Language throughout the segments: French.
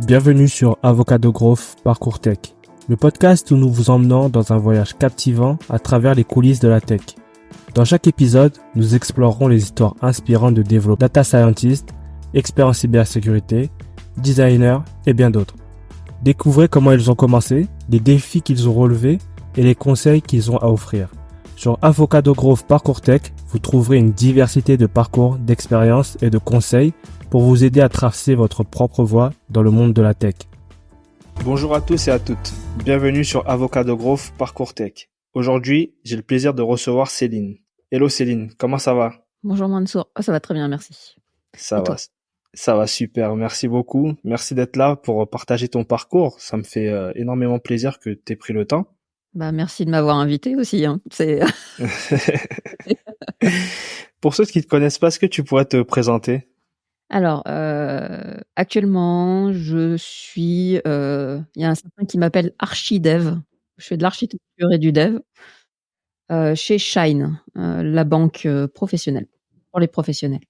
Bienvenue sur Avocado Growth Parcours Tech, le podcast où nous vous emmenons dans un voyage captivant à travers les coulisses de la tech. Dans chaque épisode, nous explorerons les histoires inspirantes de développeurs, data scientists, experts en cybersécurité, designers et bien d'autres. Découvrez comment ils ont commencé, les défis qu'ils ont relevés et les conseils qu'ils ont à offrir. Sur Avocado Growth Parcours Tech, vous trouverez une diversité de parcours, d'expériences et de conseils pour vous aider à tracer votre propre voie dans le monde de la tech. Bonjour à tous et à toutes. Bienvenue sur Avocado Growth Parcours Tech. Aujourd'hui, j'ai le plaisir de recevoir Céline. Hello Céline, comment ça va? Bonjour Mansour, ça va très bien, merci. Ça va super, merci beaucoup. Merci d'être là pour partager ton parcours. Ça me fait énormément plaisir que tu aies pris le temps. Merci de m'avoir invité aussi. Pour ceux qui ne te connaissent pas, est-ce que tu pourrais te présenter? Alors, actuellement, je suis... Il y a un certain qui m'appelle Archidev. Je fais de l'architecture et du dev chez Shine, la banque professionnelle, pour les professionnels.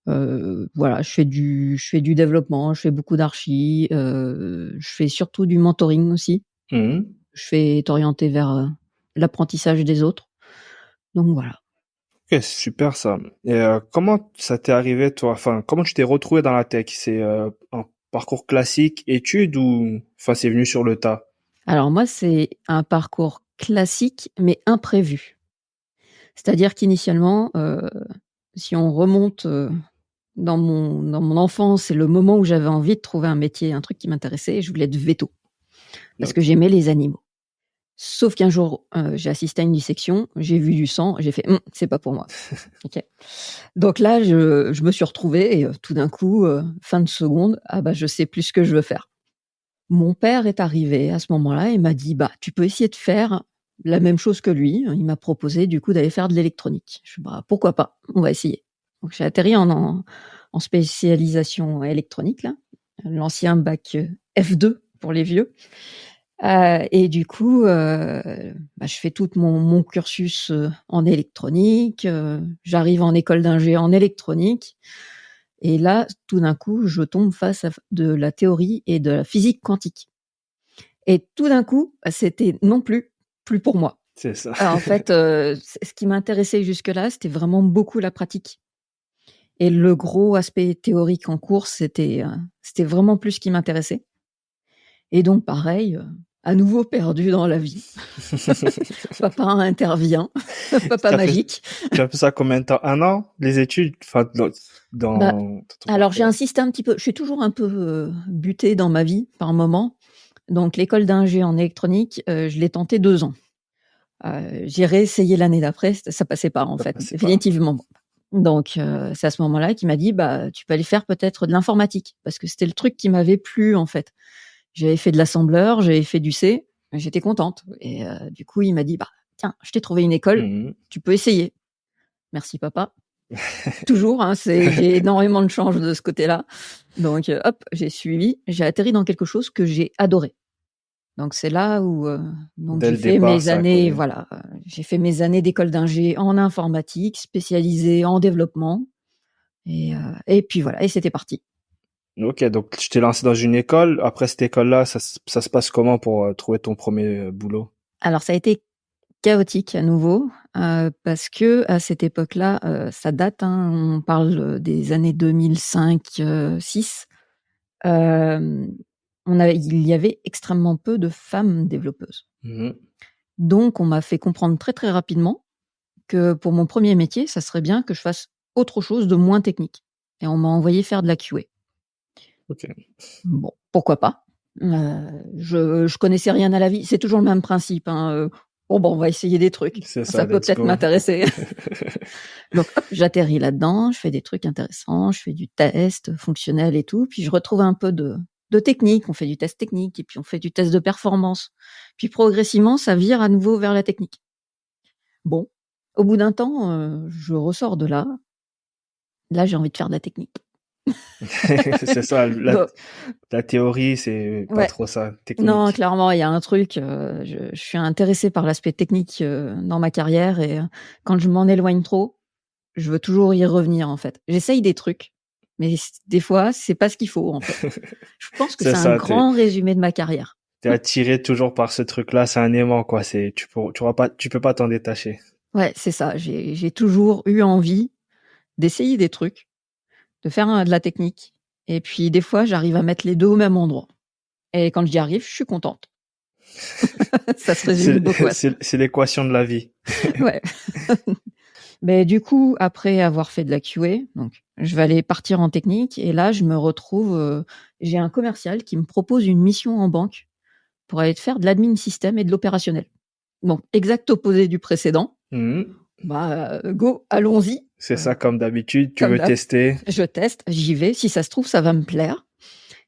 Voilà, je fais du développement, je fais beaucoup d'archi, je fais surtout du mentoring aussi. Je fais orienté vers l'apprentissage des autres. Donc voilà. Ok, c'est super ça. Et comment ça t'est arrivé toi? Enfin, comment tu t'es retrouvé dans la tech? C'est un parcours classique, études ou c'est venu sur le tas? Alors moi, c'est un parcours classique mais imprévu. C'est-à-dire qu'initialement, si on remonte dans mon enfance, c'est le moment où j'avais envie de trouver un métier, un truc qui m'intéressait, je voulais être véto parce que j'aimais les animaux. Sauf qu'un jour, j'ai assisté à une dissection, j'ai vu du sang, j'ai fait c'est pas pour moi. Ok. Donc là, je me suis retrouvée et tout d'un coup, fin de seconde, je sais plus ce que je veux faire. Mon père est arrivé à ce moment-là et m'a dit tu peux essayer de faire la même chose que lui. Il m'a proposé du coup d'aller faire de l'électronique. Je dis pourquoi pas, on va essayer. Donc j'ai atterri en spécialisation électronique là, l'ancien bac F2 pour les vieux. Et du coup, je fais tout mon cursus en électronique. J'arrive en école d'ingé en électronique. Et là, tout d'un coup, je tombe face à de la théorie et de la physique quantique. Et tout d'un coup, c'était non plus pour moi. C'est ça. Alors, en fait, ce qui m'intéressait jusque-là, c'était vraiment beaucoup la pratique. Et le gros aspect théorique en cours, c'était vraiment plus ce qui m'intéressait. Et donc, pareil, à nouveau perdu dans la vie. Papa intervient, papa magique. Tu as fait ça combien de temps? 1 an, les études? Alors, j'ai insisté un petit peu. Je suis toujours un peu butée dans ma vie par moment. Donc, l'école d'ingé en électronique, je l'ai tenté 2 ans. J'ai réessayé l'année d'après, ça passait pas en fait, définitivement. Donc, c'est à ce moment-là qu'il m'a dit, tu peux aller faire peut-être de l'informatique, parce que c'était le truc qui m'avait plu en fait. J'avais fait de l'assembleur, j'avais fait du C, j'étais contente. Et du coup, il m'a dit, tiens, je t'ai trouvé une école, tu peux essayer. Merci papa. Toujours, j'ai énormément de chance de ce côté-là. Donc, hop, j'ai suivi, j'ai atterri dans quelque chose que j'ai adoré. Donc, c'est là où j'ai fait mes années, j'ai fait mes années d'école d'ingé en informatique, spécialisée en développement. Et puis voilà, et c'était parti. Ok, donc je t'ai lancé dans une école. Après cette école-là, ça se passe comment pour trouver ton premier boulot? Alors, ça a été chaotique à nouveau, parce que à cette époque-là, ça date, on parle des années 2005-6. Il y avait extrêmement peu de femmes développeuses. Donc, on m'a fait comprendre très très rapidement que pour mon premier métier, ça serait bien que je fasse autre chose de moins technique. Et on m'a envoyé faire de la QA. Ok. Bon, pourquoi pas. Je connaissais rien à la vie. C'est toujours le même principe. On va essayer des trucs. Ça peut peut-être m'intéresser. Donc, hop, j'atterris là-dedans. Je fais des trucs intéressants. Je fais du test fonctionnel et tout. Puis, je retrouve un peu de technique. On fait du test technique et puis on fait du test de performance. Puis, progressivement, ça vire à nouveau vers la technique. Bon, au bout d'un temps, je ressors de là. Là, j'ai envie de faire de la technique. C'est ça, la théorie, c'est pas trop ça, technique. Non, clairement, il y a un truc, je suis intéressée par l'aspect technique dans ma carrière et quand je m'en éloigne trop, je veux toujours y revenir en fait. J'essaye des trucs, mais des fois, c'est pas ce qu'il faut, en fait. Je pense que C'est c'est un ça, grand résumé de ma carrière. t'es attiré toujours par ce truc-là, c'est un aimant, quoi. Tu peux pas t'en détacher. Ouais, c'est ça. J'ai toujours eu envie d'essayer des trucs, de faire de la technique. Et puis, des fois, j'arrive à mettre les deux au même endroit. Et quand j'y arrive, je suis contente. Ça se résume beaucoup à ça. C'est l'équation de la vie. Ouais. Mais du coup, après avoir fait de la QA, donc je vais aller partir en technique et là, je me retrouve, j'ai un commercial qui me propose une mission en banque pour aller faire de l'admin système et de l'opérationnel. Donc, exact opposé du précédent. Go, allons-y. C'est ça, comme d'habitude, tu Comme veux d'hab. tester. Je teste, j'y vais. Si ça se trouve, ça va me plaire.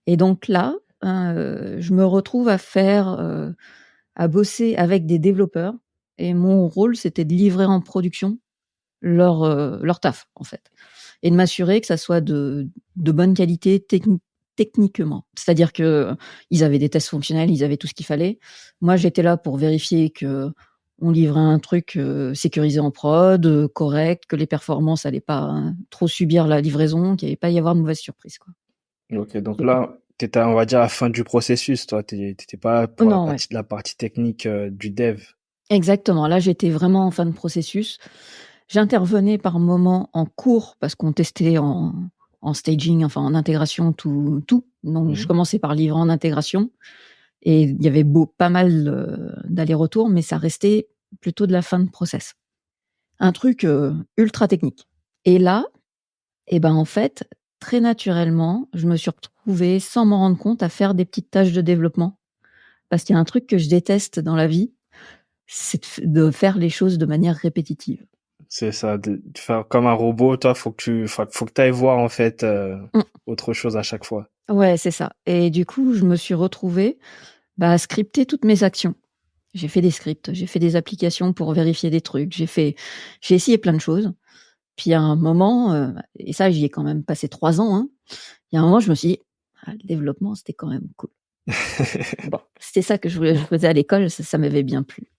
Et donc là, je me retrouve à bosser avec des développeurs. Et mon rôle, c'était de livrer en production leur taf, en fait. Et de m'assurer que ça soit de bonne qualité techniquement. C'est-à-dire que ils avaient des tests fonctionnels, ils avaient tout ce qu'il fallait. Moi, j'étais là pour vérifier que on livrait un truc sécurisé en prod, correct, que les performances allaient pas trop subir la livraison, qu'il n'y allait pas y avoir de mauvaises surprises, quoi. Ok, donc là, t'étais, on va dire, à la fin du processus, toi. T'étais pas pour Non, ouais. la partie technique du dev. Exactement. Là, j'étais vraiment en fin de processus. J'intervenais par moment en cours parce qu'on testait en staging, enfin en intégration, tout. Donc, je commençais par livrer en intégration et il y avait pas mal d'allers-retours, mais ça restait plutôt de la fin de process. Un truc ultra technique. Et là, en fait, très naturellement, je me suis retrouvée, sans m'en rendre compte, à faire des petites tâches de développement. Parce qu'il y a un truc que je déteste dans la vie, c'est de faire les choses de manière répétitive. C'est ça, de faire comme un robot, toi, faut que t'ailles voir, en fait, autre chose à chaque fois. Ouais, c'est ça. Et du coup, je me suis retrouvée à scripter toutes mes actions. J'ai fait des scripts, j'ai fait des applications pour vérifier des trucs, j'ai essayé plein de choses. Puis à un moment, et ça, j'y ai quand même passé 3 ans, hein. Il y a un moment, je me suis dit, le développement, c'était quand même cool. Bon, c'était ça que je faisais à l'école, ça m'avait bien plu.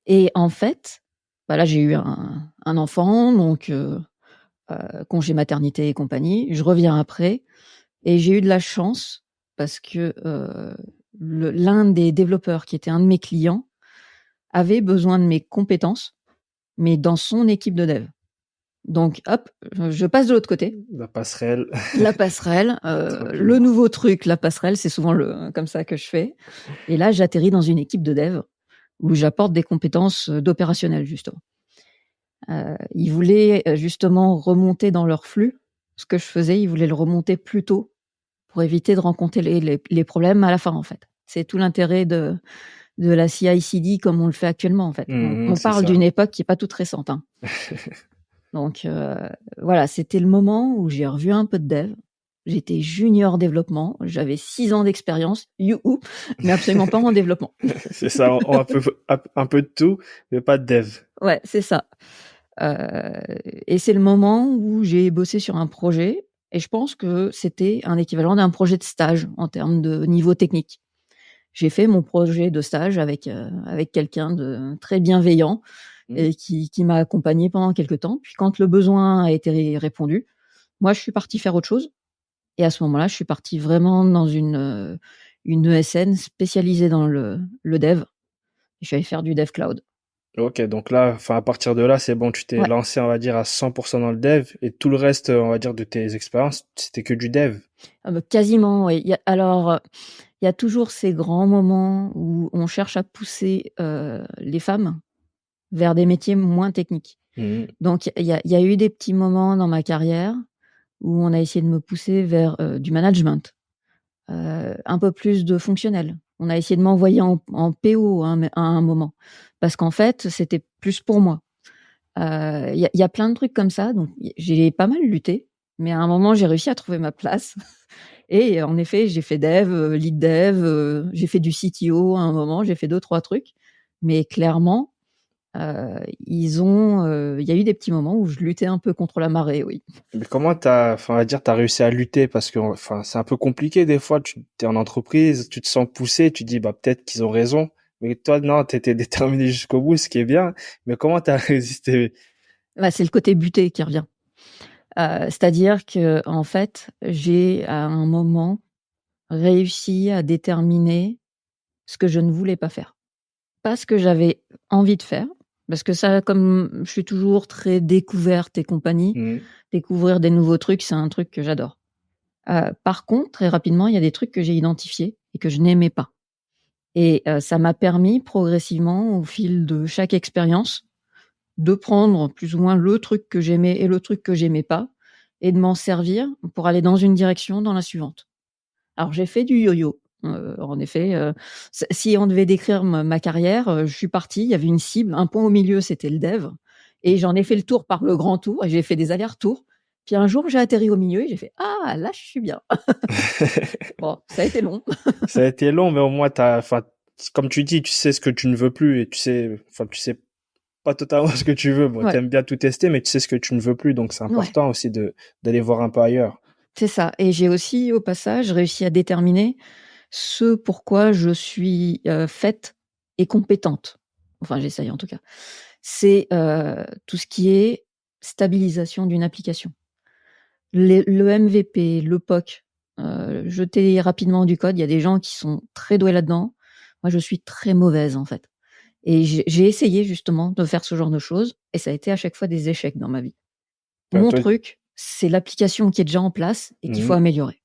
Et en fait, là, j'ai eu un enfant, donc congé maternité et compagnie. Je reviens après et j'ai eu de la chance parce que l'un des développeurs qui était un de mes clients avait besoin de mes compétences, mais dans son équipe de dev. Donc, hop, je passe de l'autre côté. La passerelle. La passerelle, le nouveau truc, la passerelle, c'est souvent comme ça que je fais. Et là, j'atterris dans une équipe de dev où j'apporte des compétences d'opérationnel, justement. Ils voulaient justement remonter dans leur flux. Ce que je faisais, ils voulaient le remonter plus tôt pour éviter de rencontrer les problèmes à la fin, en fait. C'est tout l'intérêt de la CI/CD comme on le fait actuellement, en fait. On parle d'une époque qui est pas toute récente, hein. Donc voilà, c'était le moment où j'ai revu un peu de dev. J'étais junior développement, j'avais 6 ans d'expérience, youhou, mais absolument pas en développement. C'est ça, un peu de tout, mais pas de dev. Ouais, c'est ça. Et c'est le moment où j'ai bossé sur un projet et je pense que c'était un équivalent d'un projet de stage en termes de niveau technique. J'ai fait mon projet de stage avec quelqu'un de très bienveillant et qui m'a accompagné pendant quelques temps. Puis quand le besoin a été répondu, moi, je suis partie faire autre chose. Et à ce moment-là, je suis partie vraiment dans une ESN spécialisée dans le dev. Je suis allée faire du dev cloud. Ok, donc là, enfin, à partir de là, c'est bon, tu t'es lancé, on va dire, à 100% dans le dev, et tout le reste, on va dire, de tes expériences, c'était que du dev. Quasiment, oui. Il y a toujours ces grands moments où on cherche à pousser les femmes vers des métiers moins techniques. Donc, il y a eu des petits moments dans ma carrière où on a essayé de me pousser vers du management, un peu plus de fonctionnel. On a essayé de m'envoyer en PO à un moment, parce qu'en fait, c'était plus pour moi. Il y a plein de trucs comme ça, donc j'ai pas mal lutté, mais à un moment, j'ai réussi à trouver ma place. Et en effet, j'ai fait dev, lead dev, j'ai fait du CTO à un moment, j'ai fait 2-3 trucs, mais clairement, il y a eu des petits moments où je luttais un peu contre la marée, oui. Mais comment enfin, on va dire, t'as réussi à lutter? Parce que, enfin, c'est un peu compliqué des fois. Tu es en entreprise, tu te sens poussé, tu dis, peut-être qu'ils ont raison. Mais toi, non, t'étais déterminé jusqu'au bout, ce qui est bien. Mais comment t'as résisté? C'est le côté buté qui revient. C'est-à-dire qu'en fait, j'ai à un moment réussi à déterminer ce que je ne voulais pas faire. Pas ce que j'avais envie de faire, parce que ça, comme je suis toujours très découverte et compagnie, découvrir des nouveaux trucs, c'est un truc que j'adore. Par contre, très rapidement, il y a des trucs que j'ai identifiés et que je n'aimais pas. Et ça m'a permis progressivement, au fil de chaque expérience, de prendre plus ou moins le truc que j'aimais et le truc que j'aimais pas, et de m'en servir pour aller dans une direction, dans la suivante. Alors j'ai fait du yo-yo, en effet, si on devait décrire ma carrière, je suis partie, il y avait une cible, un point au milieu, c'était le dev, et j'en ai fait le tour par le grand tour et j'ai fait des allers-retours. Puis un jour, j'ai atterri au milieu et j'ai fait: «Ah là, je suis bien». Bon, ça a été long. Ça a été long, mais au moins enfin, comme tu dis, tu sais ce que tu ne veux plus et tu sais pas totalement ce que tu veux. Bon, Ouais, t'aimes bien tout tester, mais tu sais ce que tu ne veux plus, donc c'est ouais, important aussi d'aller voir un peu ailleurs. c'est ça, et j'ai aussi, au passage, réussi à déterminer ce pourquoi je suis, faite et compétente. Enfin, j'essaye en tout cas. C'est, tout ce qui est stabilisation d'une application. Le MVP, le POC, jeter rapidement du code, il y a des gens qui sont très doués là-dedans. Moi, je suis très mauvaise, en fait, et j'ai essayé justement de faire ce genre de choses et ça a été à chaque fois des échecs dans ma vie. Enfin, Mon toi, truc, c'est l'application qui est déjà en place et qu'il faut mhm, améliorer.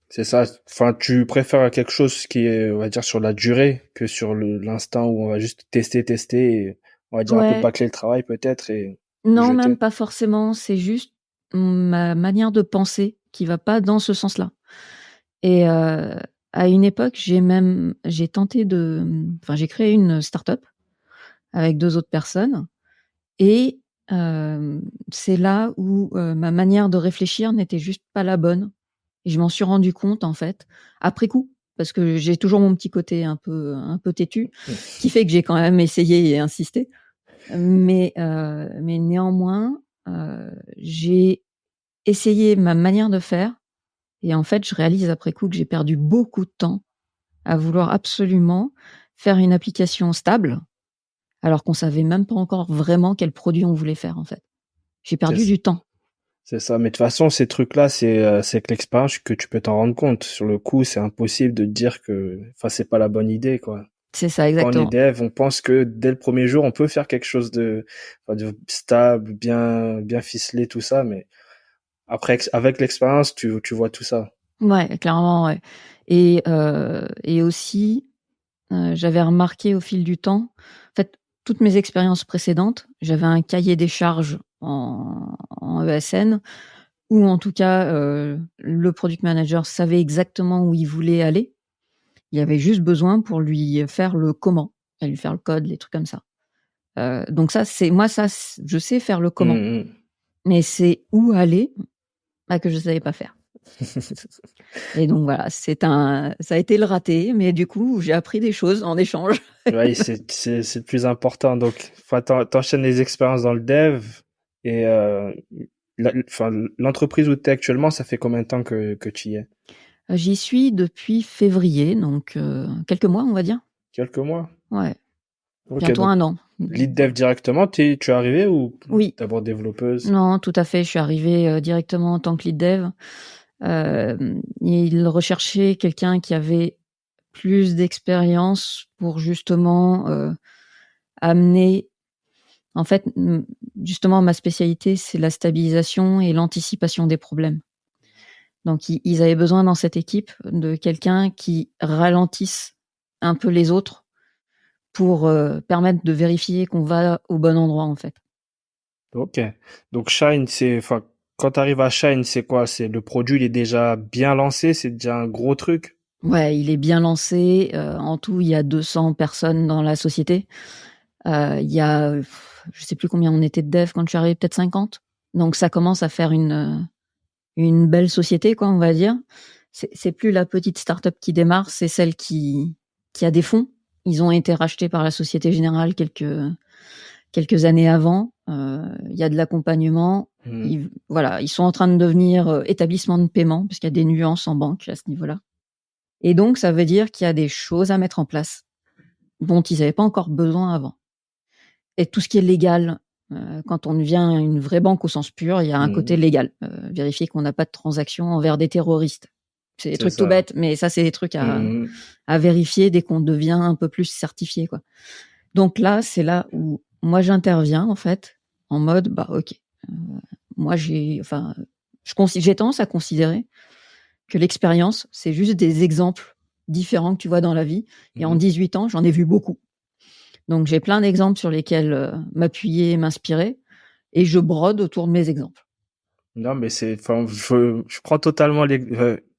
c'est ça. Enfin, tu préfères quelque chose qui est, on va dire, sur la durée que sur l'instant où on va juste tester et on va dire un peu Ouais, bâcler le travail peut-être et non, même jeter. pas forcément, c'est juste ma manière de penser qui va pas dans ce sens-là. Et à une époque, j'ai tenté j'ai créé une start-up avec 2 autres personnes, et c'est là où, ma manière de réfléchir n'était juste pas la bonne, et je m'en suis rendu compte, en fait, après coup, parce que j'ai toujours mon petit côté un peu têtu, qui fait que j'ai quand même essayé et insisté. Mais néanmoins, j'ai essayé ma manière de faire, et en fait, je réalise après coup que j'ai perdu beaucoup de temps à vouloir absolument faire une application stable, alors qu'on savait même pas encore vraiment quel produit on voulait faire, en fait. J'ai perdu C'est du temps. c'est ça. Mais de toute façon, ces trucs-là, c'est avec l'expérience que tu peux t'en rendre compte. Sur le coup, c'est impossible de te dire que, enfin, c'est pas la bonne idée, quoi. C'est ça, Quand on est exactement. dev, on pense que dès le premier jour, on peut faire quelque chose enfin, de stable, bien ficelé, tout ça, mais après, avec l'expérience, tu vois tout ça. Ouais, clairement, ouais, et aussi, j'avais remarqué au fil du temps, en fait, toutes mes expériences précédentes, j'avais un cahier des charges en ESN, ou en tout cas, le product manager savait exactement où il voulait aller. Il y avait juste besoin pour lui faire le comment, et lui faire le code, les trucs comme ça. Donc ça, c'est moi, ça, je sais faire le comment, Hum, mais c'est où aller, bah, que je savais pas faire. Et donc voilà, ça a été le raté, mais du coup, j'ai appris des choses en échange. Ouais, c'est le plus important. Donc, enfin, t'enchaînes les expériences dans le dev et enfin, l'entreprise où tu es actuellement, ça fait combien de temps que tu y es? J'y suis depuis février, donc quelques mois, on va dire. Quelques mois? Ouais, Ok, bientôt donc 1 an. lead dev directement, tu es arrivé ou Oui, d'abord développeuse? non, tout à fait, je suis arrivée, directement en tant que lead dev. Il recherchait quelqu'un qui avait plus d'expérience pour justement, amener, en fait, justement, ma spécialité, c'est la stabilisation et l'anticipation des problèmes. Donc ils avaient besoin dans cette équipe de quelqu'un qui ralentisse un peu les autres pour, permettre de vérifier qu'on va au bon endroit, en fait. Ok. Donc Shine, enfin, quand tu arrives à Shine, c'est quoi? C'est le produit, il est déjà bien lancé, c'est déjà un gros truc. Ouais, il est bien lancé, en tout, il y a 200 personnes dans la société. Il y a, je sais plus combien on était de devs quand je suis arrivée, peut-être 50. Donc ça commence à faire une belle société, quoi, on va dire. C'est plus la petite start-up qui démarre, c'est celle qui a des fonds. Ils ont été rachetés par la Société Générale quelques années avant. Il y a de l'accompagnement. Mhm. Voilà, ils sont en train de devenir établissement de paiement, parce qu'il y a des nuances en banque à ce niveau-là. Et donc, ça veut dire qu'il y a des choses à mettre en place dont ils n'avaient pas encore besoin avant. Et tout ce qui est légal, Quand on devient une vraie banque au sens pur, il y a un côté Mhm. légal. Vérifier qu'on n'a pas de transactions envers des terroristes. C'est des C'est trucs tout ça. bêtes, mais ça, c'est des trucs Mhm. à vérifier dès qu'on devient un peu plus certifié, quoi. Donc là, c'est là où moi j'interviens, en fait, en mode, bah ok, moi j'ai tendance à considérer que l'expérience, c'est juste des exemples différents que tu vois dans la vie. Et en Mhm. 18 ans, j'en ai vu beaucoup. Donc j'ai plein d'exemples sur lesquels m'appuyer, m'inspirer, et je brode autour de mes exemples. Non, mais enfin, je prends totalement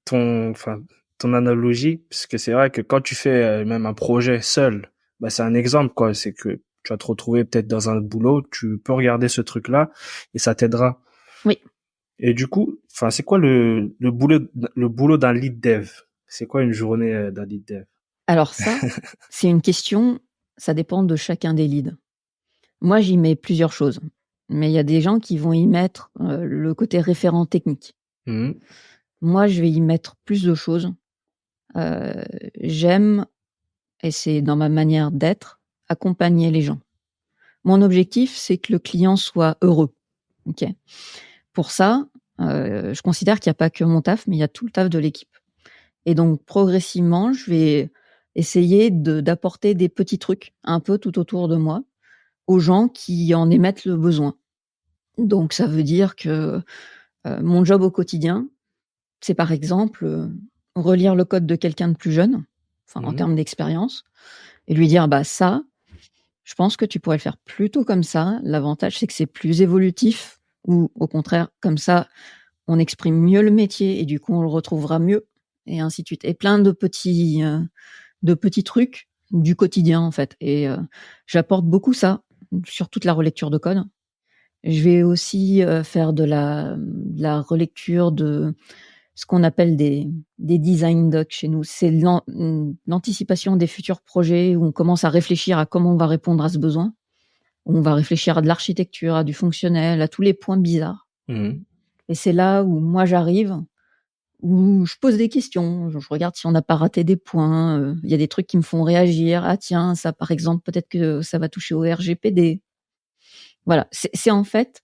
ton analogie, parce que c'est vrai que quand tu fais même un projet seul, bah, c'est un exemple, quoi. C'est que tu vas te retrouver peut-être dans un boulot, tu peux regarder ce truc-là et ça t'aidera. Oui. Et du coup, enfin, c'est quoi le boulot d'un lead dev? C'est quoi une journée d'un lead dev? Alors ça, c'est une question, ça dépend de chacun des leads. Moi, j'y mets plusieurs choses. Mais il y a des gens qui vont y mettre le côté référent technique. Mhm. Moi, je vais y mettre plus de choses. J'aime, et c'est dans ma manière d'être, accompagner les gens. Mon objectif, c'est que le client soit heureux. Ok. Pour ça, je considère qu'il n'y a pas que mon taf, mais il y a tout le taf de l'équipe. Et donc, progressivement, je vais essayer d'apporter des petits trucs un peu tout autour de moi aux gens qui en émettent le besoin. Donc, ça veut dire que mon job au quotidien, c'est par exemple relire le code de quelqu'un de plus jeune, enfin en Mhm. termes d'expérience, et lui dire bah ça, je pense que tu pourrais le faire plutôt comme ça. L'avantage c'est que c'est plus évolutif, ou au contraire comme ça, on exprime mieux le métier et du coup on le retrouvera mieux, et ainsi de suite. Et plein de petits trucs du quotidien en fait. Et j'apporte beaucoup ça sur toute la relecture de code. Je vais aussi faire de la relecture de ce qu'on appelle des design docs chez nous. C'est l'anticipation des futurs projets où on commence à réfléchir à comment on va répondre à ce besoin. On va réfléchir à de l'architecture, à du fonctionnel, à tous les points bizarres. Mhm. Et c'est là où moi j'arrive, où je pose des questions, je regarde si on n'a pas raté des points. Il y a des trucs qui me font réagir. Ah tiens, ça par exemple, peut-être que ça va toucher au RGPD. Voilà, c'est en fait,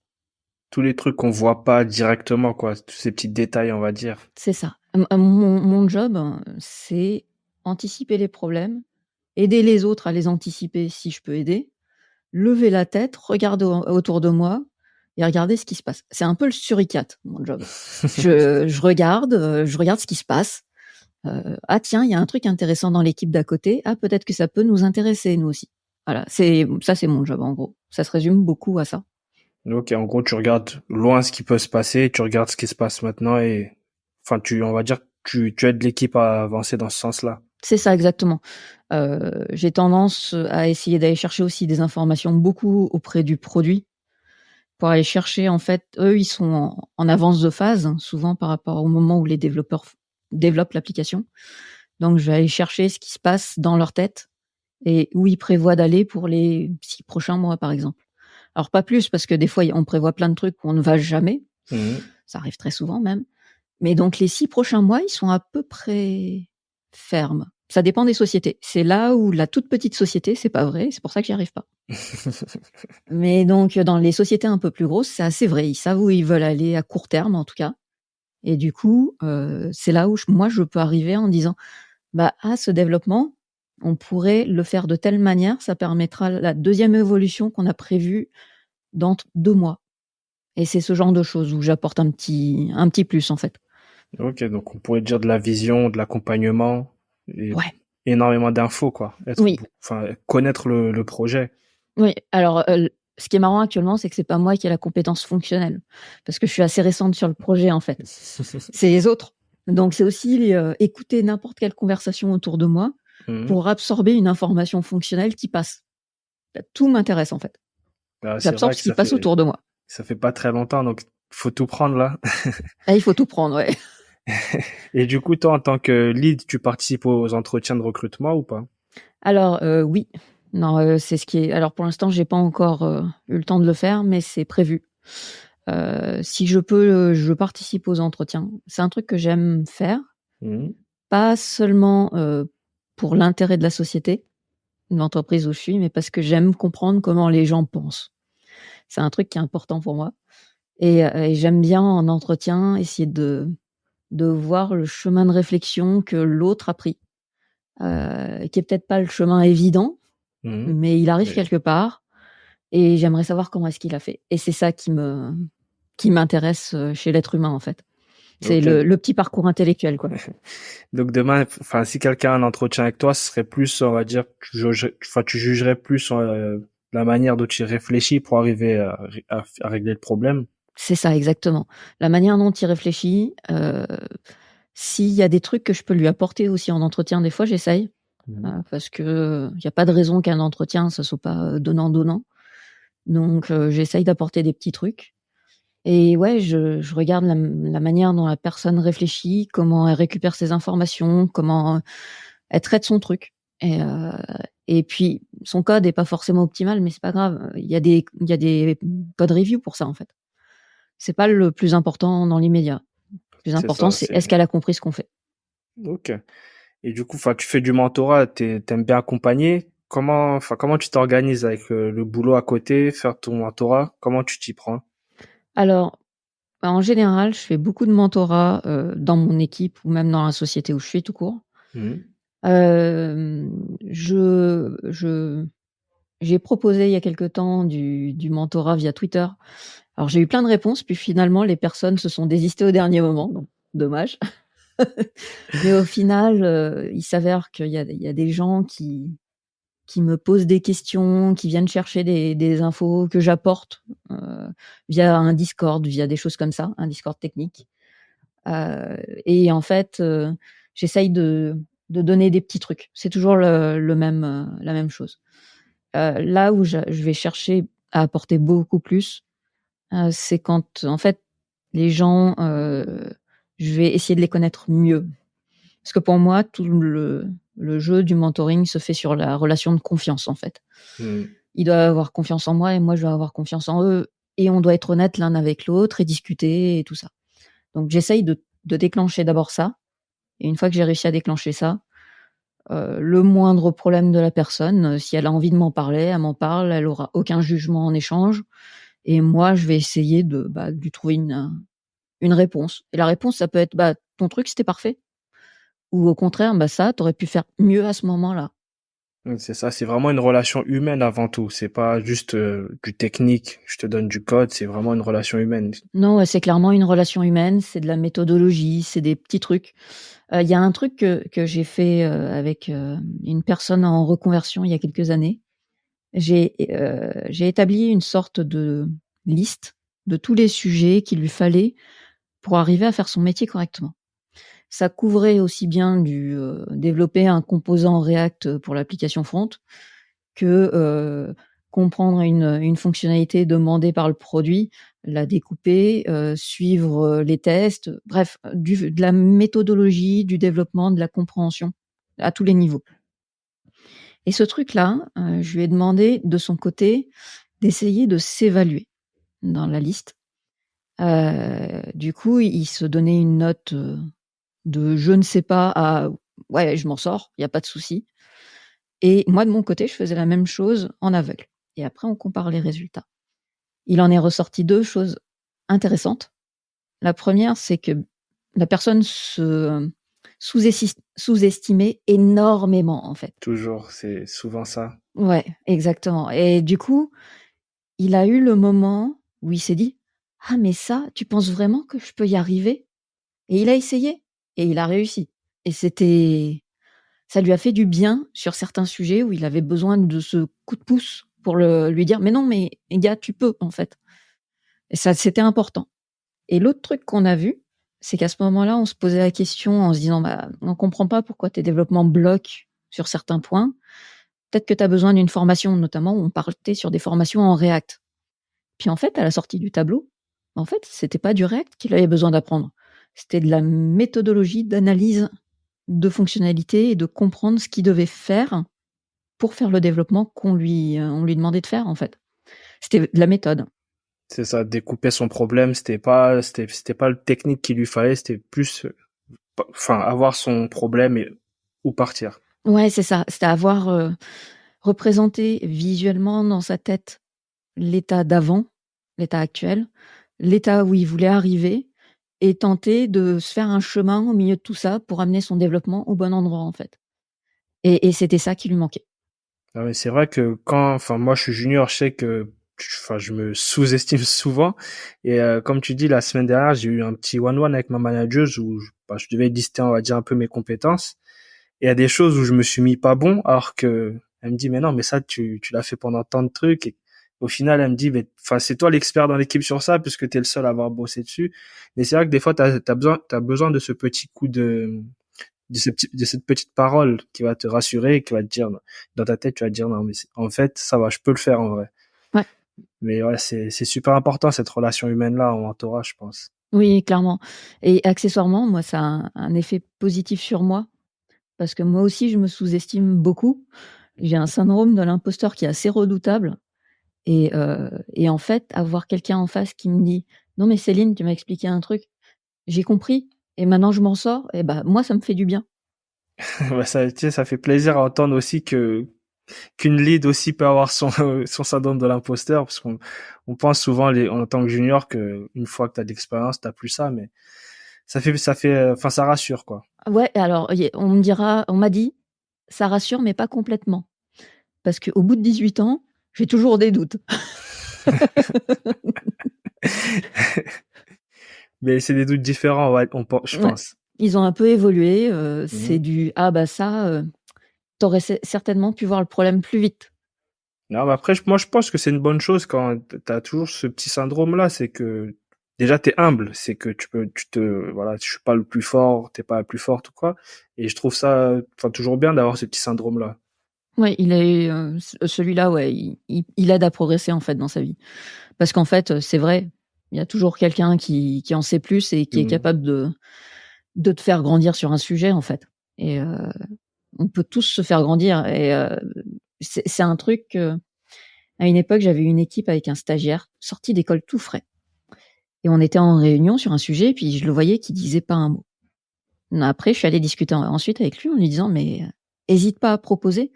Tous les trucs qu'on voit pas directement, quoi. Tous ces petits détails, on va dire. c'est ça. Mon job, c'est anticiper les problèmes, aider les autres à les anticiper si je peux aider, lever la tête, regarder autour de moi et regarder ce qui se passe. C'est un peu le suricate, mon job. Je regarde ce qui se passe. Ah tiens, il y a un truc intéressant dans l'équipe d'à côté. Ah, peut-être que ça peut nous intéresser, nous aussi. Voilà, c'est mon job en gros. Ça se résume beaucoup à ça. Ok, en gros, tu regardes loin ce qui peut se passer, tu regardes ce qui se passe maintenant et, enfin, on va dire, tu aides l'équipe à avancer dans ce sens-là. C'est ça exactement. J'ai tendance à essayer d'aller chercher aussi des informations beaucoup auprès du produit, pour aller chercher, en fait, eux, ils sont en avance de phase, hein, souvent par rapport au moment où les développeurs développent l'application. Donc, je vais aller chercher ce qui se passe dans leur tête et où ils prévoient d'aller pour les 6 prochains mois, par exemple. Alors, pas plus, parce que des fois, on prévoit plein de trucs où on ne va jamais. Mhm. Ça arrive très souvent même. Mais donc, les 6 prochains mois, ils sont à peu près fermes. Ça dépend des sociétés. C'est là où la toute petite société, c'est pas vrai, c'est pour ça que j'y arrive pas. Mais donc, dans les sociétés un peu plus grosses, c'est assez vrai. Ils savent où ils veulent aller à court terme, en tout cas. Et du coup, c'est là où moi, je peux arriver en disant, bah, ce développement, on pourrait le faire de telle manière, ça permettra la deuxième évolution qu'on a prévue dans 2 mois. Et c'est ce genre de choses où j'apporte un petit plus, en fait. Ok, donc on pourrait dire de la vision, de l'accompagnement et Ouais. énormément d'infos, quoi. Oui. Enfin, connaître le projet. Oui. Alors, ce qui est marrant actuellement, c'est que c'est pas moi qui ai la compétence fonctionnelle, parce que je suis assez récente sur le projet, en fait. C'est les autres. Donc, c'est aussi écouter n'importe quelle conversation autour de moi Mhm. pour absorber une information fonctionnelle qui passe. Tout m'intéresse, en fait. Ah, c'est J'absorbe vrai ce que qui passe autour de moi. ça fait pas très longtemps, donc faut tout prendre là. Ah, il faut tout prendre, ouais. Et du coup, toi, en tant que lead, tu participes aux entretiens de recrutement ou pas? Alors, oui. Non, c'est ce qui est. Alors, pour l'instant, j'ai pas encore eu le temps de le faire, mais c'est prévu. Si je peux, je participe aux entretiens. C'est un truc que j'aime faire, Mhm. pas seulement pour l'intérêt de la société, de l'entreprise où je suis, mais parce que j'aime comprendre comment les gens pensent. C'est un truc qui est important pour moi et j'aime bien en entretien essayer de voir le chemin de réflexion que l'autre a pris, qui est peut-être pas le chemin évident, Mhm. mais il arrive Mais quelque part et j'aimerais savoir comment est-ce qu'il a fait et c'est ça qui m'intéresse, chez l'être humain, en fait. C'est ok. le petit parcours intellectuel, quoi. Donc demain, enfin, si quelqu'un a un entretien avec toi, ce serait plus, on va dire, tu jugerais plus la manière dont tu réfléchis pour arriver à régler le problème. C'est ça, exactement. La manière dont il réfléchit, s'il y a des trucs que je peux lui apporter aussi en entretien, des fois j'essaye, Mhm. parce que, il y a pas de raison qu'un entretien ça soit pas, donnant-donnant. Donc j'essaye d'apporter des petits trucs et ouais, je regarde la manière dont la personne réfléchit, comment elle récupère ses informations, comment elle traite son truc et puis son code est pas forcément optimal, mais c'est pas grave. Il y a des code review pour ça, en fait. C'est pas le plus important dans l'immédiat. Le plus C'est important, ça, c'est est-ce qu'elle a compris ce qu'on fait? ok. Et du coup, enfin, tu fais du mentorat, t'aimes bien accompagner. Comment tu t'organises avec le boulot à côté, faire ton mentorat? Comment tu t'y prends? Alors, en général, je fais beaucoup de mentorat, dans mon équipe ou même dans la société où je suis tout court. Mhm. Je j'ai proposé il y a quelque temps du mentorat via Twitter. Alors j'ai eu plein de réponses, puis finalement les personnes se sont désistées au dernier moment, donc dommage. Mais au final, il s'avère qu'il y a des gens qui me posent des questions, qui viennent chercher des infos que j'apporte, via un Discord, via des choses comme ça, un Discord technique. Et en fait, j'essaye de donner des petits trucs. C'est toujours le même, la même chose. Là où je vais chercher à apporter beaucoup plus, c'est quand, en fait, les gens, je vais essayer de les connaître mieux. Parce que pour moi, tout le jeu du mentoring se fait sur la relation de confiance, en fait. Mhm. Ils doivent avoir confiance en moi et moi, je dois avoir confiance en eux et on doit être honnête l'un avec l'autre et discuter et tout ça. Donc j'essaye de déclencher d'abord ça et une fois que j'ai réussi à déclencher ça, le moindre problème de la personne, si elle a envie de m'en parler, elle m'en parle, elle aura aucun jugement en échange et moi, je vais essayer de lui trouver une réponse et la réponse, ça peut être: «Bah, ton truc, c'était parfait» ou au contraire: «Bah, ça, tu aurais pu faire mieux à ce moment-là». C'est ça, c'est vraiment une relation humaine avant tout. C'est pas juste du technique, je te donne du code, c'est vraiment une relation humaine. Non, ouais, c'est clairement une relation humaine, c'est de la méthodologie, c'est des petits trucs. Il y a un truc que j'ai fait, avec, une personne en reconversion il y a quelques années. J'ai établi une sorte de liste de tous les sujets qu'il lui fallait pour arriver à faire son métier correctement. Ça couvrait aussi bien développer un composant React pour l'application front que, comprendre une fonctionnalité demandée par le produit, la découper, suivre, les tests, bref, de la méthodologie, du développement, de la compréhension, à tous les niveaux. Et ce truc-là, je lui ai demandé de son côté d'essayer de s'évaluer dans la liste. Du coup, il se donnait une note, de «je ne sais pas» à «ouais, je m'en sors, il y a pas de souci». Et moi, de mon côté, je faisais la même chose en aveugle et après on compare les résultats. Il en est ressorti 2 choses intéressantes. La première, c'est que la personne se sous-estimait énormément, en fait. Toujours, c'est souvent ça. Ouais, exactement et du coup, il a eu le moment où il s'est dit: «Ah mais ça, tu penses vraiment que je peux y arriver?» Et il a essayé et il a réussi et ça lui a fait du bien sur certains sujets où il avait besoin de ce coup de pouce pour lui dire: «Mais non, mais gars, tu peux, en fait» et ça, c'était important et l'autre truc qu'on a vu, c'est qu'à ce moment-là, on se posait la question en se disant: «Bah, on comprend pas pourquoi tes développements bloquent sur certains points. Peut-être que tu as besoin d'une formation», notamment, on partait sur des formations en React. Puis en fait, à la sortie du tableau, en fait, c'était pas du React qu'il avait besoin d'apprendre. C'était de la méthodologie d'analyse de fonctionnalités et de comprendre ce qu'il devait faire pour faire le développement on lui demandait de faire, en fait. C'était de la méthode. C'est ça, découper son problème, c'était pas le technique qu'il lui fallait, c'était plus, enfin, avoir son problème et où partir. Ouais, c'est ça. C'était avoir, représenté visuellement dans sa tête l'état d'avant, l'état actuel, l'état où il voulait arriver et tenter de se faire un chemin au milieu de tout ça pour amener son développement au bon endroit, en fait. Et c'était ça qui lui manquait. Ah mais c'est vrai que enfin moi je suis junior, je sais que, enfin je me sous-estime souvent et comme tu dis la semaine dernière j'ai eu un petit one-one avec ma manageuse où je devais lister on va dire un peu mes compétences et il y a des choses où je me suis mis pas bon alors que elle me dit mais non mais ça tu l'as fait pendant tant de trucs et au final elle me dit mais enfin c'est toi l'expert dans l'équipe sur ça puisque t'es le seul à avoir bossé dessus mais c'est vrai que des fois t'as besoin de ce petit coup de cette petite parole qui va te rassurer, qui va te dire, dans ta tête, tu vas te dire, non, mais en fait, ça va, je peux le faire en vrai. Ouais. Mais ouais, c'est super important, cette relation humaine-là, en entourage, je pense. Oui, clairement. Et accessoirement, moi, ça a un effet positif sur moi parce que moi aussi, je me sous-estime beaucoup. J'ai un syndrome de l'imposteur qui est assez redoutable et en fait, avoir quelqu'un en face qui me dit: «Non mais Céline, tu m'as expliqué un truc, j'ai compris et maintenant je m'en sors» et bah, moi, ça me fait du bien. Bah, ça, tu sais, ça fait plaisir à entendre aussi qu'une lead aussi peut avoir son, son syndrome de l'imposteur, parce qu'on pense souvent en tant que junior que une fois que t'as de l'expérience, t'as plus ça, mais enfin, ça rassure, quoi. Ouais, alors on m'a dit: «Ça rassure mais pas complètement» parce qu'au bout de 18 ans, j'ai toujours des doutes. Mais c'est des doutes différents, ouais, je Ouais, pense. ils ont un peu évolué, c'est Mhm. du: «Ah bah ça, tu aurais certainement pu voir le problème plus vite». Non, mais après, moi, je pense que c'est une bonne chose quand t'as toujours ce petit syndrome-là, c'est que déjà t'es humble, c'est que voilà, je suis pas le plus fort, t'es pas la plus forte ou quoi. Et je trouve ça, enfin, toujours bien d'avoir ce petit syndrome-là. Ouais, il a eu, celui-là, ouais, il aide à progresser, en fait, dans sa vie. Parce qu'en fait, c'est vrai, il y a toujours quelqu'un qui en sait plus et qui est Mhm. capable de te faire grandir sur un sujet, en fait et on peut tous se faire grandir et c'est un truc, à une époque, j'avais une équipe avec un stagiaire sorti d'école tout frais et on était en réunion sur un sujet, puis je le voyais qui disait pas un mot. Après, je suis allée discuter ensuite avec lui en lui disant: «Mais, hésite pas à proposer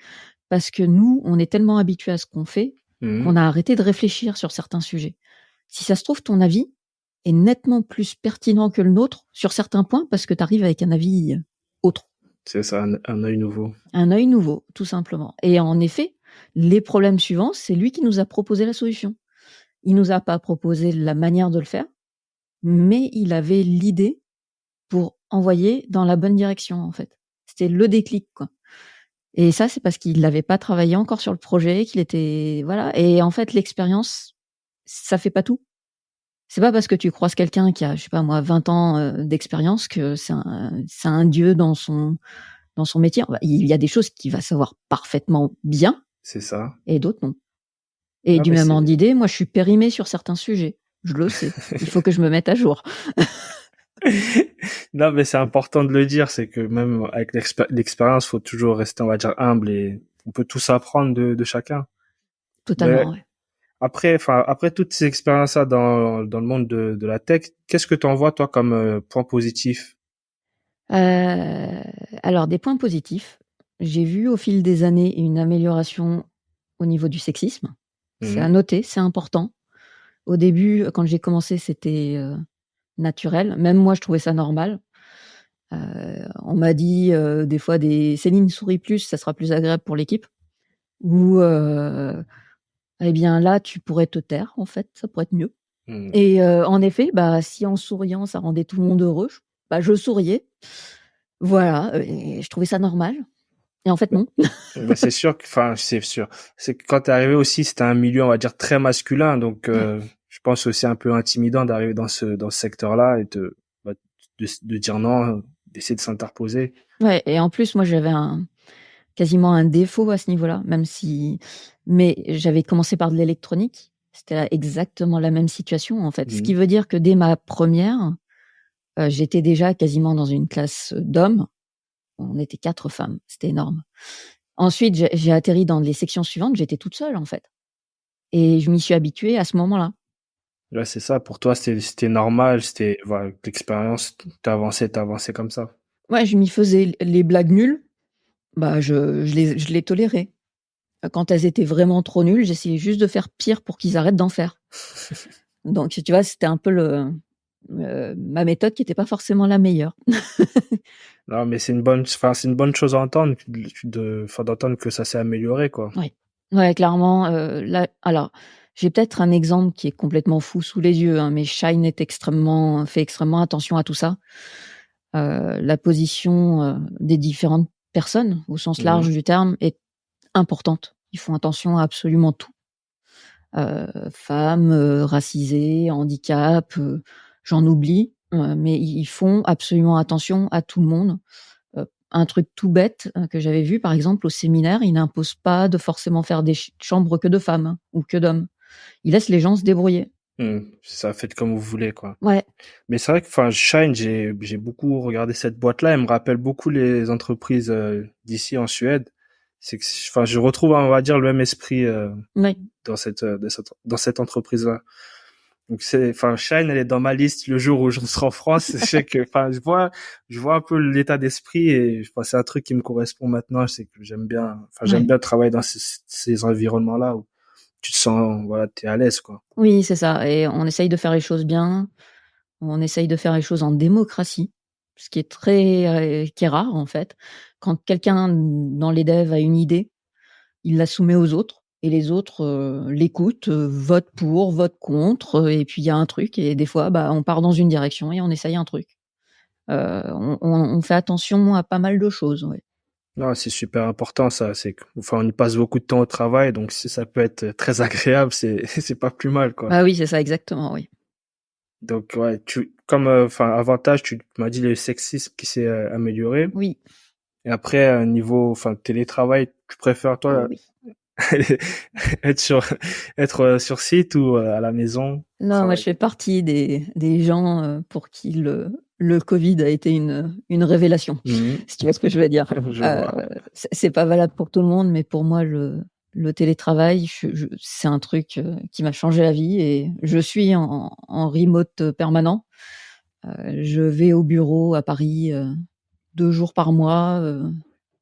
parce que nous, on est tellement habitués à ce qu'on fait Mhm. qu'on a arrêté de réfléchir sur certains sujets. Si ça se trouve, ton avis est nettement plus pertinent que le nôtre sur certains points parce que tu arrives avec un avis, autre, C'est ça, un œil nouveau. un œil nouveau, tout simplement» et en effet, les problèmes suivants, c'est lui qui nous a proposé la solution. Il nous a pas proposé la manière de le faire, mais il avait l'idée pour envoyer dans la bonne direction, en fait. C'était le déclic, quoi. Et ça, c'est parce qu'il n'avait pas travaillé encore sur le projet, qu'il était voilà et en fait, l'expérience, ça fait pas tout. C'est pas parce que tu croises quelqu'un qui a, je sais pas moi, 20 ans, d'expérience que c'est un dieu dans son métier. Bah, il y a des choses qu'il va savoir parfaitement bien C'est ça. et d'autres non. Et Ah, du mais même ordre c'est, d'idée, moi, je suis périmée sur certains sujets. Je le sais. Il faut que je me mette à jour. non, mais c'est important de le dire, c'est que même avec l'expérience, faut toujours rester, on va dire, humble et on peut tous apprendre de chacun. Mais Totalement, ouais. après toutes ces expériences-là dans le monde de la tech, qu'est-ce que tu en vois, toi, comme point positif? Heu, alors des points positifs, j'ai vu au fil des années une amélioration au niveau du sexisme. C'est à Mhm. noter, c'est important. Au début, quand j'ai commencé, c'était, naturel. Même moi, je trouvais ça normal. On m'a dit, des fois des: «Céline, souris plus, ça sera plus agréable pour l'équipe» ou «Eh bien là, tu pourrais te taire en fait, ça pourrait être mieux» Mhm. et en effet, bah, si en souriant, ça rendait tout le monde heureux, bah, je souriais. Voilà, et je trouvais ça normal et en fait Bah, non. bah, c'est sûr que, enfin, c'est sûr. C'est que quand t'es arrivé aussi, c'était un milieu, on va dire, très masculin, donc Ouais. je pense aussi un peu intimidant d'arriver dans ce secteur-là et bah, de dire non, d'essayer de s'interposer. Ouais et en plus, moi, j'avais quasiment un défaut à ce niveau-là, même si mais j'avais commencé par de l'électronique. C'était exactement la même situation, en fait. Ce qui Mhm. veut dire que dès ma première, j'étais déjà quasiment dans une classe, d'hommes. On était 4 femmes, c'était énorme. Ensuite, j'ai atterri dans les sections suivantes, j'étais toute seule, en fait et je m'y suis habituée à ce moment-là. Là, c'est ça. Pour toi, c'était normal. C'était, voilà, l'expérience, t'as avancé comme ça. Ouais, je m'y faisais. Les blagues nulles, bah, je les tolérais. Quand elles étaient vraiment trop nulles, j'essayais juste de faire pire pour qu'ils arrêtent d'en faire. Donc, tu vois, c'était un peu ma méthode qui était pas forcément la meilleure. Non, mais c'est une bonne chose à entendre, d'entendre que ça s'est amélioré, quoi. Oui. Ouais, clairement, là alors, j'ai peut-être un exemple qui est complètement fou sous les yeux, hein, mais Shine fait extrêmement attention à tout ça. La position, des différentes personnes, au sens Mhm. large du terme, est importante. Ils font attention à absolument tout. Femmes, racisées, handicap, j'en oublie, mais ils font absolument attention à tout le monde. Un truc tout bête, que j'avais vu par exemple au séminaire, ils n'imposent pas de forcément faire des chambres que de femmes, hein, ou que d'hommes. Ils laissent les gens se débrouiller. Ça, faites comme vous voulez, quoi. Ouais, Mais c'est vrai que, enfin, Shine, j'ai beaucoup regardé cette boîte-là. Elle me rappelle beaucoup les entreprises d'ici en Suède. Enfin, je retrouve, on va dire, le même esprit ouais, dans cette entreprise-là. Donc enfin, Shine, elle est dans ma liste le jour où je serai en France. Je sais que, enfin, je vois un peu l'état d'esprit et je pense que c'est un truc qui me correspond maintenant. C'est que j'aime ouais. bien travailler dans ces environnements-là où tu te sens, voilà, t'es à l'aise, quoi. Oui, c'est ça, et on essaye de faire les choses bien, on essaye de faire les choses en démocratie, ce qui est qui est rare en fait. Quand quelqu'un dans les devs a une idée, il la soumet aux autres et les autres, l'écoutent, votent pour, votent contre, et puis il y a un truc et des fois, bah, on part dans une direction et on essaye un truc. On fait attention à pas mal de choses, ouais. Non, c'est super important, ça. Enfin, on y passe beaucoup de temps au travail, donc si ça peut être très agréable, c'est pas plus mal, quoi. Bah oui, c'est ça exactement, oui. Donc, ouais, enfin, avantage, tu m'as dit le sexisme qui s'est amélioré. Oui, Et après, niveau, enfin, télétravail, tu préfères, toi, oui. être sur, être sur site ou à la maison, Non, moi je travail? fais partie des gens, pour qui le covid a été une révélation, Mhm. si tu vois ce que je veux dire. Je vois. C'est pas valable pour tout le monde, mais pour moi le télétravail, c'est un truc, qui m'a changé la vie et je suis en remote, permanent. Je vais au bureau à Paris, 2 jours par mois,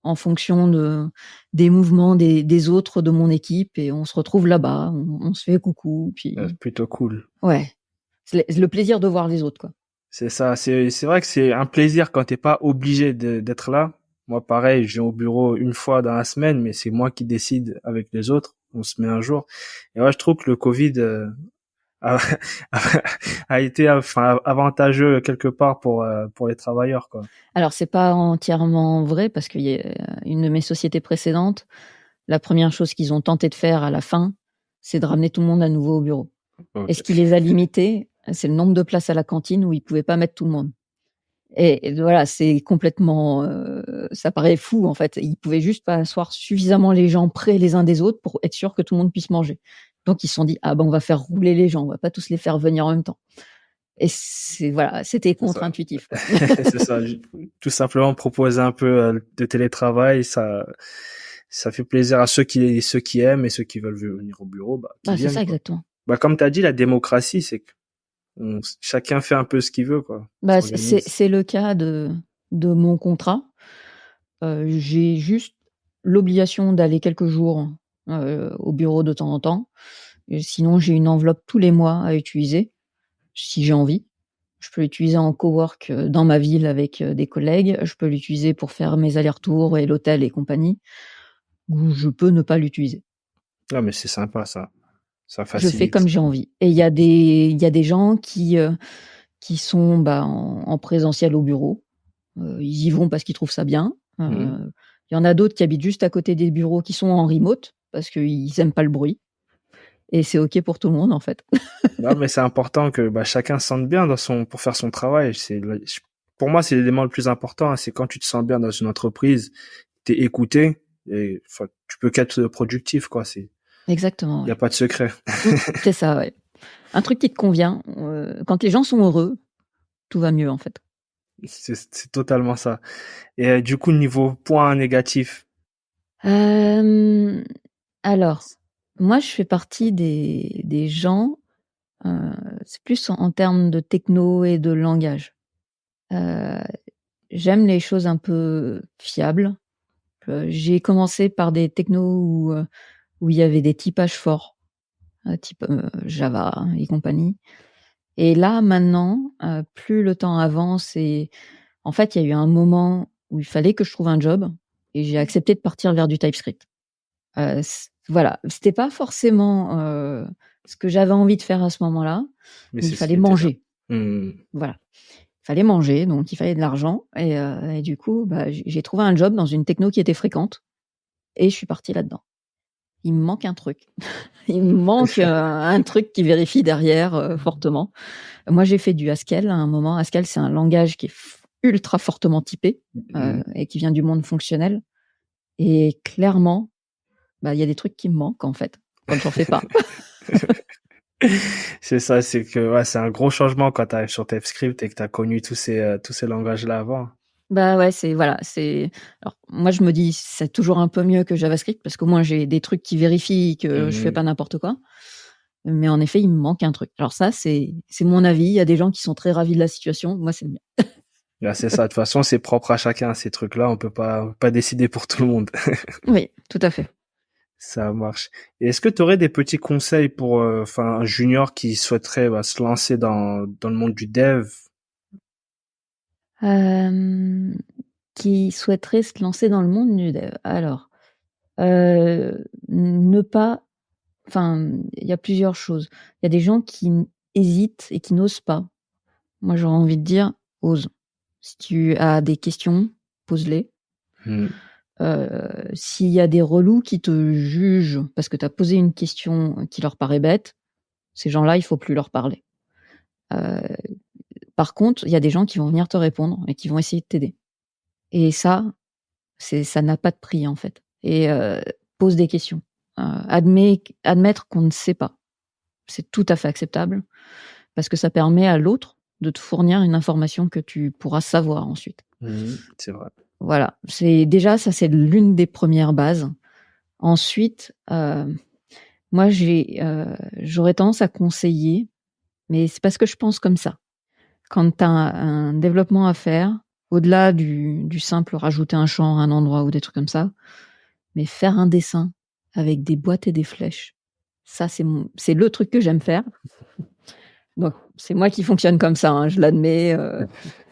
en fonction des mouvements des autres de mon équipe, et on se retrouve là-bas, on se fait coucou, puis Plutôt cool. ouais, c'est le plaisir de voir les autres, quoi. C'est ça, c'est vrai que c'est un plaisir quand t'es pas obligé d'être là. Moi, pareil, je viens au bureau une fois dans la semaine, mais c'est moi qui décide avec les autres. On se met un jour. Et ouais, je trouve que le Covid a, a été enfin avantageux quelque part pour les travailleurs, quoi. Alors c'est pas entièrement vrai parce qu'il y a une de mes sociétés précédentes, la première chose qu'ils ont tenté de faire à la fin, c'est de ramener tout le monde à nouveau au bureau. Et Ok. ce qui les a limités, c'est le nombre de places à la cantine où ils pouvaient pas mettre tout le monde. Et voilà, c'est complètement, ça paraît fou en fait. Ils pouvaient juste pas asseoir suffisamment les gens près les uns des autres pour être sûr que tout le monde puisse manger. Donc ils se sont dit: «Ah ben, on va faire rouler les gens, on va pas tous les faire venir en même temps». Et voilà, c'était C'est ça. contre-intuitif, quoi. C'est ça. Tout simplement proposer un peu de télétravail, ça fait plaisir à ceux qui aiment et ceux qui veulent venir au bureau, bah, qui Bah, c'est viennent, ça quoi. exactement. Bah, comme t'as dit, la démocratie, c'est que chacun fait un peu ce qu'il veut, quoi. On Bah, s'organise. c'est le cas de mon contrat. J'ai juste l'obligation d'aller quelques jours, au bureau de temps en temps. Et sinon, j'ai une enveloppe tous les mois à utiliser, si j'ai envie. Je peux l'utiliser en cowork, dans ma ville avec, des collègues. Je peux l'utiliser pour faire mes allers-retours et l'hôtel et compagnie, ou je peux ne pas l'utiliser. Ah, mais c'est sympa, ça. Ça Je fais facilite. comme j'ai envie, et il y a des gens qui sont, bah, en présentiel au bureau. Ils y vont parce qu'ils trouvent ça bien. Mhm. Il y en a d'autres qui habitent juste à côté des bureaux, qui sont en remote parce qu'ils aiment pas le bruit, et c'est OK pour tout le monde, en fait. Non, mais c'est important que bah, chacun se sente bien pour faire son travail. Pour moi, c'est l'élément le plus important, hein. C'est quand tu te sens bien dans une entreprise, t'es écouté et enfin, tu peux qu'être productif, quoi. Exactement, Y a ouais. pas de secret. C'est ça, ouais. Un truc qui te convient, quand les gens sont heureux, tout va mieux, en fait. C'est totalement ça. Et du coup, niveau point négatif. Hem, alors, moi, je fais partie des gens, c'est plus en termes de techno et de langage. Heu, J'aime les choses un peu fiables. J'ai commencé par des technos où il y avait des typages forts, type Java et compagnie. Et là, maintenant, plus le temps avance et en fait, il y a eu un moment où il fallait que je trouve un job et j'ai accepté de partir vers du TypeScript. Voilà, c'était pas forcément ce que j'avais envie de faire à ce moment-là, Mais mais il c'est ce fallait qui était là. manger. Voilà, il fallait manger, donc il fallait de l'argent et du coup, j'ai trouvé un job dans une techno qui était fréquente et je suis partie là-dedans. Il me manque un truc. Il me manque un truc qui vérifie derrière fortement. Moi, j'ai fait du Haskell à un moment. Haskell, c'est un langage qui est ultra fortement typé et qui vient du monde fonctionnel. Et clairement, il y a des trucs qui me manquent en fait quand j'en fais pas. C'est ça, c'est que ouais, c'est un gros changement quand tu arrives sur TypeScript et que tu as connu tous ces langages-là avant. Ouais, alors moi je me dis c'est toujours un peu mieux que JavaScript parce qu'au moins j'ai des trucs qui vérifient que je fais pas n'importe quoi. Mais en effet, il me manque un truc. Alors ça, c'est mon avis. Il y a des gens qui sont très ravis de la situation. Moi, c'est le mien. Là, c'est ça. De toute façon, c'est propre à chacun, ces trucs-là. On peut pas décider pour tout le monde. Oui, tout à fait. Ça marche. Et est-ce que tu aurais des petits conseils pour, un junior qui souhaiterait se lancer dans le monde du dev? Qui souhaiterait se lancer dans le monde du dev. Alors, il y a plusieurs choses. Il y a des gens qui hésitent et qui n'osent pas. Moi, j'aurais envie de dire, ose. Si tu as des questions, pose-les. S'il y a des relous qui te jugent parce que tu as posé une question qui leur paraît bête, ces gens-là, il faut plus leur parler. Par contre, il y a des gens qui vont venir te répondre et qui vont essayer de t'aider. Et ça n'a pas de prix en fait. Et pose des questions. Admettre qu'on ne sait pas, c'est tout à fait acceptable parce que ça permet à l'autre de te fournir une information que tu pourras savoir ensuite. C'est vrai. Voilà, c'est l'une des premières bases. Ensuite, moi j'aurais tendance à conseiller, mais c'est parce que je pense comme ça. Quand tu as un développement à faire, au-delà du simple rajouter un champ à un endroit ou des trucs comme ça, mais faire un dessin avec des boîtes et des flèches, ça c'est le truc que j'aime faire. Donc c'est moi qui fonctionne comme ça, hein, je l'admets.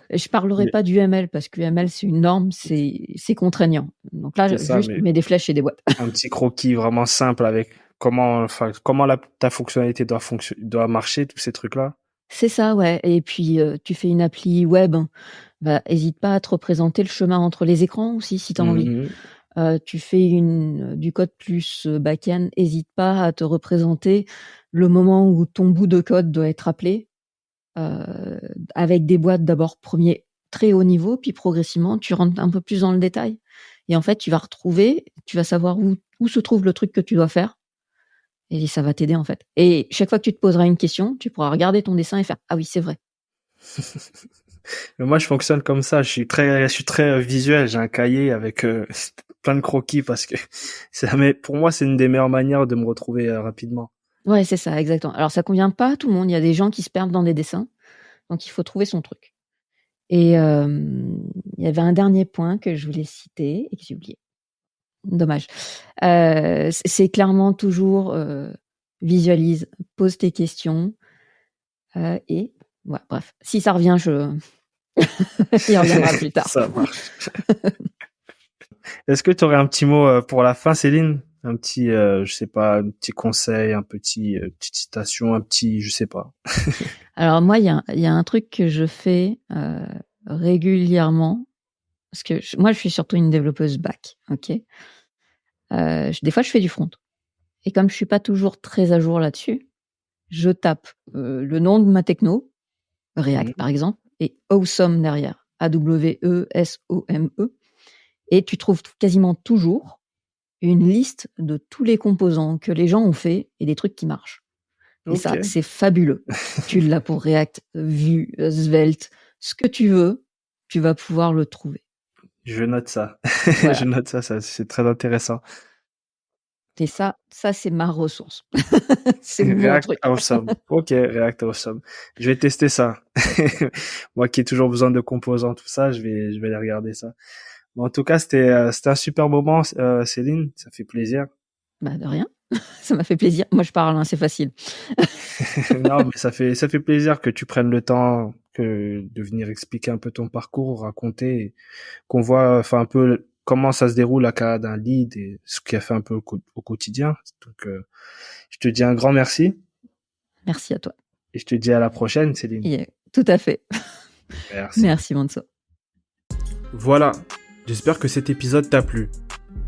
Je parlerai pas du ML parce que ML c'est une norme, c'est contraignant. Donc là, juste mets des flèches et des boîtes. Un petit croquis vraiment simple avec comment ta fonctionnalité doit marcher, tous ces trucs-là. C'est ça, ouais. Et puis tu fais une appli web, hésite pas à te représenter le chemin entre les écrans aussi si tu as envie. Tu fais du code plus back-end, hésite pas à te représenter le moment où ton bout de code doit être appelé, avec des boîtes d'abord premier très haut niveau, puis progressivement tu rentres un peu plus dans le détail. Et en fait, tu vas savoir où se trouve le truc que tu dois faire. Et ça va t'aider en fait. Et chaque fois que tu te poseras une question, tu pourras regarder ton dessin et faire « Ah oui, c'est vrai ». Mais moi, je fonctionne comme ça. Je suis très visuel. J'ai un cahier avec plein de croquis parce que pour moi, c'est une des meilleures manières de me retrouver rapidement. Ouais, c'est ça, exactement. Alors, ça convient pas à tout le monde. Il y a des gens qui se perdent dans des dessins. Donc, il faut trouver son truc. Et il y avait un dernier point que je voulais citer et que j'ai oublié. Dommage. C'est clairement toujours visualise, pose tes questions et ouais, bref. Si ça revient, il reviendra plus tard. Ça marche. Est-ce que tu aurais un petit mot pour la fin, Céline? Un petit, je sais pas, un petit conseil, petite citation, je sais pas. Alors moi, il y a un truc que je fais régulièrement parce que moi, je suis surtout une développeuse back, ok. Des fois, je fais du front. Et comme je suis pas toujours très à jour là-dessus, je tape le nom de ma techno, React par exemple, et Awesome derrière, A-W-E-S-O-M-E. Et tu trouves quasiment toujours une liste de tous les composants que les gens ont fait et des trucs qui marchent. Et ça, c'est fabuleux. Tu l'as pour React, Vue, Svelte, ce que tu veux, tu vas pouvoir le trouver. Je note ça. Voilà. Je note ça, c'est très intéressant. Et ça c'est ma ressource. C'est mon React truc. Awesome. Ok, React Awesome. Je vais tester ça. Moi qui ai toujours besoin de composants, tout ça, je vais aller regarder ça. En tout cas, c'était un super moment, Céline. Ça fait plaisir. Bah, de rien. Ça m'a fait plaisir. Moi, je parle, hein, c'est facile. Non, mais ça fait plaisir que tu prennes le temps de venir expliquer un peu ton parcours, raconter, qu'on voit, enfin, un peu comment ça se déroule la carrière d'un lead et ce qu'il a fait un peu au quotidien. Donc, je te dis un grand merci Merci à toi. et je te dis à la prochaine, Céline. Yeah, tout à fait. Merci. Merci, Manso. Voilà. J'espère que cet épisode t'a plu.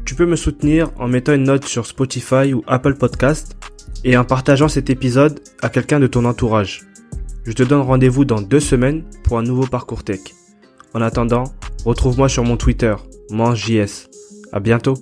Tu peux me soutenir en mettant une note sur Spotify ou Apple Podcast et en partageant cet épisode à quelqu'un de ton entourage. Je te donne rendez-vous dans 2 semaines pour un nouveau parcours tech. En attendant, retrouve-moi sur mon Twitter, MangeJS. À bientôt.